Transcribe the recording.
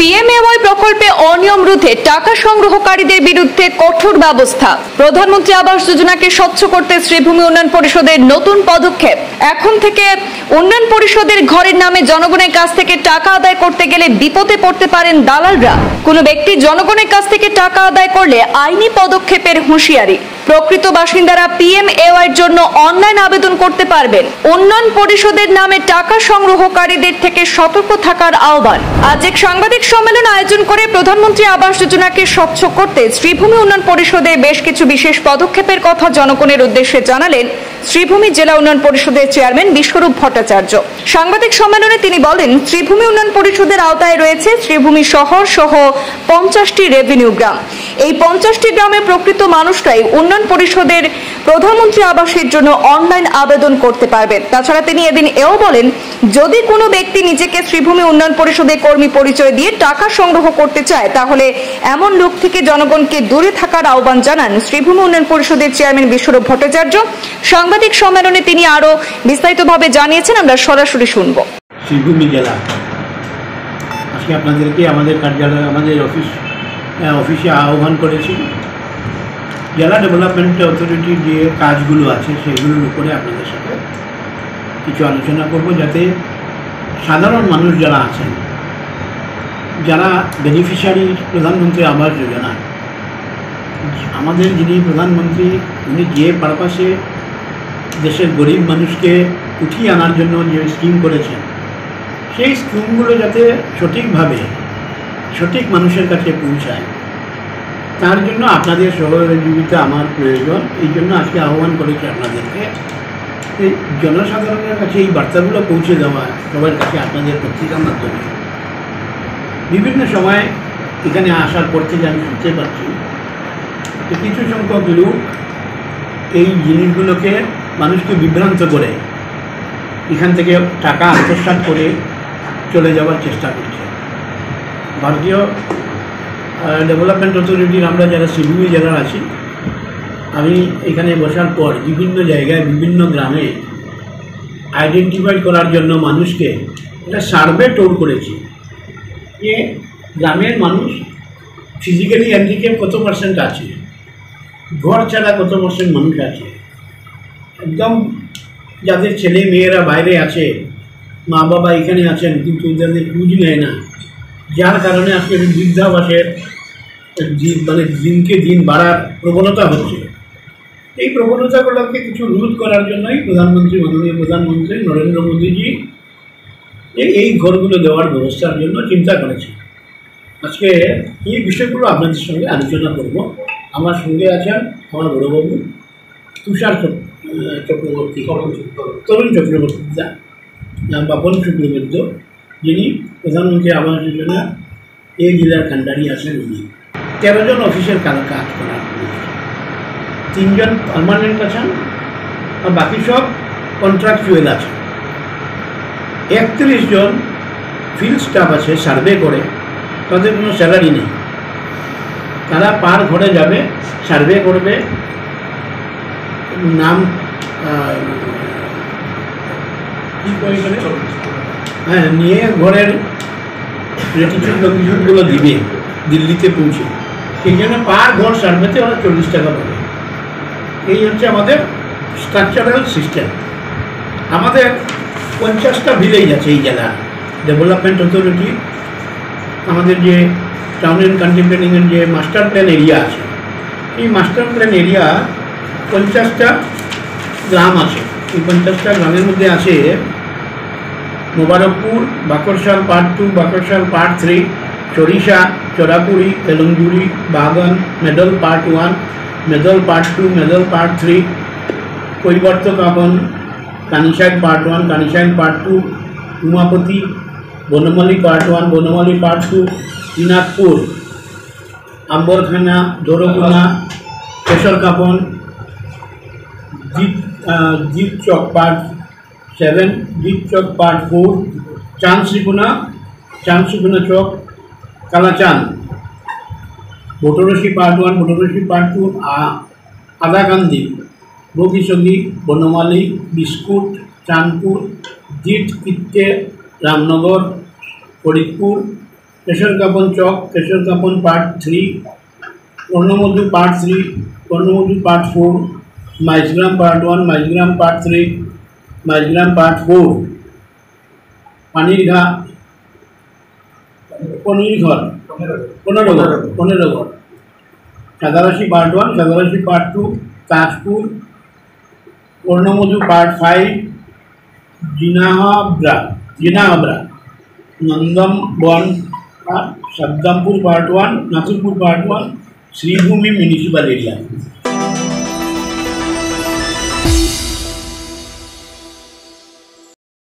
PMAY প্রকল্পে অনিয়ম রোধে টাকা সংগ্রহকারীদের বিরুদ্ধে কঠোর ব্যবস্থা। প্রধানমন্ত্রী আবাস যোজনাকে স্বচ্ছ করতে শ্রীভূমি উন্নয়ন পরিষদের নতুন পদক্ষেপ। এখন থেকে উন্নয়ন পরিষদের ঘরের নামে জনগণের কাছ থেকে টাকা আদায় করতে গেলে বিপদে পড়তে পারেন দালালরা। কোনো ব্যক্তি জনগণের কাছ থেকে টাকা আদায় করলে আইনি পদক্ষেপের হুঁশিয়ারি। প্রকৃত বাসিন্দারা পিএমএওয়াইয়ের জন্য অনলাইন আবেদন করতে পারবেন। উন্নয়ন পরিষদের নামে টাকা সংগ্রহকারীদের থেকে সতর্ক থাকার আহ্বান। আজ এক সাংবাদিক সম্মেলন আয়োজন করে প্রধানমন্ত্রী আবাস যোজনাকে স্বচ্ছ করতে শ্রীভূমি উন্নয়ন পরিষদের বেশ কিছু বিশেষ পদক্ষেপের কথা জনগণের উদ্দেশ্যে জানালেন শ্রীভূমি জেলা উন্নয়ন পরিষদের চেয়ারম্যান বিশ্বরূপ ভট্টাচার্য। সাংবাদিক সম্মেলনে তিনি বলেন, শ্রীভূমি উন্নয়ন পরিষদের আওতায় রয়েছে শ্রীভূমি শহর সহ 50টি রেভিনিউ গ্রাম। এই 50টি গ্রামের প্রকৃত মানুষরাই উন্নয়ন পরিষদের প্রধানমন্ত্রী আবাসের জন্য অনলাইন আবেদন করতে পারবেন। তাছাড়া তিনি এদিন এও বলেন, যদি কোনো ব্যক্তি নিজেকে শ্রীভূমি উন্নয়ন পরিষদের কর্মী পরিচয় দিয়ে টাকা সংগ্রহ করতে চায়, তাহলে এমন লোক থেকে জনগণকে দূরে থাকার আহ্বান জানান শ্রীভূমি উন্নয়ন পরিষদের চেয়ারম্যান বিশ্বরূপ ভট্টাচার্য। সাংবাদিক সম্মেলনে তিনি আরো বিস্তারিতভাবে জানিয়েছেন, আমরা সরাসরি শুনব। শ্রীভূমি জেলা আজকে আপনাদেরকে আমাদের কার্যালয়, আমাদের অফিসে আহ্বান করেছি। জেলা ডেভেলপমেন্ট অথরিটির যে কাজগুলো আছে সেগুলোর উপরে আপনাদের সাথে কিছু আলোচনা করব, যাতে সাধারণ মানুষ যারা আছেন, যারা বেনিফিশিয়ারি প্রধানমন্ত্রী আবাস যোজনা, আমাদের যিনি প্রধানমন্ত্রী, উনি যে পারপাসে দেশের গরিব মানুষকে উঠিয়ে আনার জন্য যে স্কিম করেছেন, সেই স্কিমগুলো যাতে সঠিকভাবে সঠিক মানুষের কাছে পৌঁছায়, তার জন্য আপনাদের সহযোগিতা আমার প্রয়োজন। এই জন্য আজকে আহ্বান করেছি আপনাদেরকে, এই জনসাধারণের কাছে এই বার্তাগুলো পৌঁছে দেওয়া, সবার কাছে আপনাদের পত্রিকার মাধ্যমে। বিভিন্ন সময় এখানে আসার পর থেকে আমি শুনতে পাচ্ছি যে কিছু সংখ্যক লোক এই জিনিসগুলোকে মানুষকে বিভ্রান্ত করে এখান থেকে টাকা আত্মসাৎ করে চলে যাওয়ার চেষ্টা করছে। ভারতীয় ডেভেলপমেন্ট অথরিটির আমরা যারা শ্রীভূমি জেলার আছি, আমি এখানে বসার পর বিভিন্ন জায়গায় বিভিন্ন গ্রামে আইডেন্টিফাই করার জন্য মানুষকে একটা সার্ভে টোর করেছি যে গ্রামের মানুষ ফিজিক্যালি হ্যান্ডিক্যাপ কত পার্সেন্ট আছে, ঘর ছাড়া কত পার্সেন্ট মানুষ আছে, একদম যাদের ছেলে মেয়েরা বাইরে আছে, মা বাবা এখানে আছেন কিন্তু যাদের খোঁজ নেয় না, যার কারণে আজকে বৃদ্ধাবাসের মানে দিনকে দিন বাড়ার প্রবণতা হচ্ছে। এই প্রবণতাগুলোকে কিছু রোধ করার জন্যই মাননীয় প্রধানমন্ত্রী নরেন্দ্র মোদীজি এই ঘরগুলো দেওয়ার ব্যবস্থার জন্য চিন্তা করেছে। আজকে এই বিষয়গুলো আপনাদের সঙ্গে আলোচনা করব। আমার সঙ্গে আছেন আমার বড়বাবু তুষার চক্রবর্তী, তরুণ চক্রবর্তী, বাপন শুক্লবৈদ্য, যিনি প্রধানমন্ত্রী আবাস যোজনা এই জেলার কান্ডারি আছেন। উনি 13 জন অফিসের কাজ করার, 3 জন পার্মানেন্ট আছেন আর বাকি সব কন্ট্রাকচুয়াল আছে। 31 জন ফিল্ড স্টাফ আছে, সার্ভে করে, তাদের কোনো স্যালারি নেই। তারা পার ঘরে যাবে, সার্ভে করবে, নাম কী করে হ্যাঁ নিয়ে ঘরের রেটিটিউডগুলো দিবে দিল্লিতে পৌঁছে। সেই জন্য পার ঘর সার্ভেতে ওরা 40 টাকা পাবে। এই হচ্ছে আমাদের স্ট্রাকচারাল সিস্টেম। আমাদের 50টা ভিলেজ আছে এই জেলা ডেভেলপমেন্ট অথরিটি। আমাদের যে টাউন অ্যান্ড কান্ট্রি প্ল্যানিংয়ের যে মাস্টার প্ল্যান এরিয়া আছে, এই মাস্টার প্ল্যান এরিয়া 50টা গ্রাম আছে। এই 50টা গ্রামের মধ্যে আছে Mobarakpur, Bakarshal part 2, Bakarshal part 3, Sarisha, Chorapuri, Telangudi, Bagan, Medal part 1, Medal part 2, Medal part 3, Kaibarta Kaban, Kanisail part 1, Kanisail part 2, Umapati, Banamali part 1, Banamali part 2, Dinajpur, Amberkhana, Dorguna, Keshar Kapan, Jit Chak part 7, Jit Chak part 4, Chandshikuna Chak, Kalachand, Batarsi part 1, বটরসি part 2, Adakandi, Bagisagi, Banamali, Biskut, Chandpur, Jit Kitte, Ramnagar, Faridpur, Kesharkapan Chowk, Kesharkapan part 3, Karnamadhu part 3, Karnamadhu part 4, Maijgram part 1, Maijgram part 3, Maijgram part 4, Panirgha, Panirghar, Panerghar, Sadarashi part 1, Sadarashi part 2, Tajpur, Karnamadhu part 5, Jinahabra, Nandam 1, Saddampur part 1, Nathurpur part 1, Sribhumi municipal area.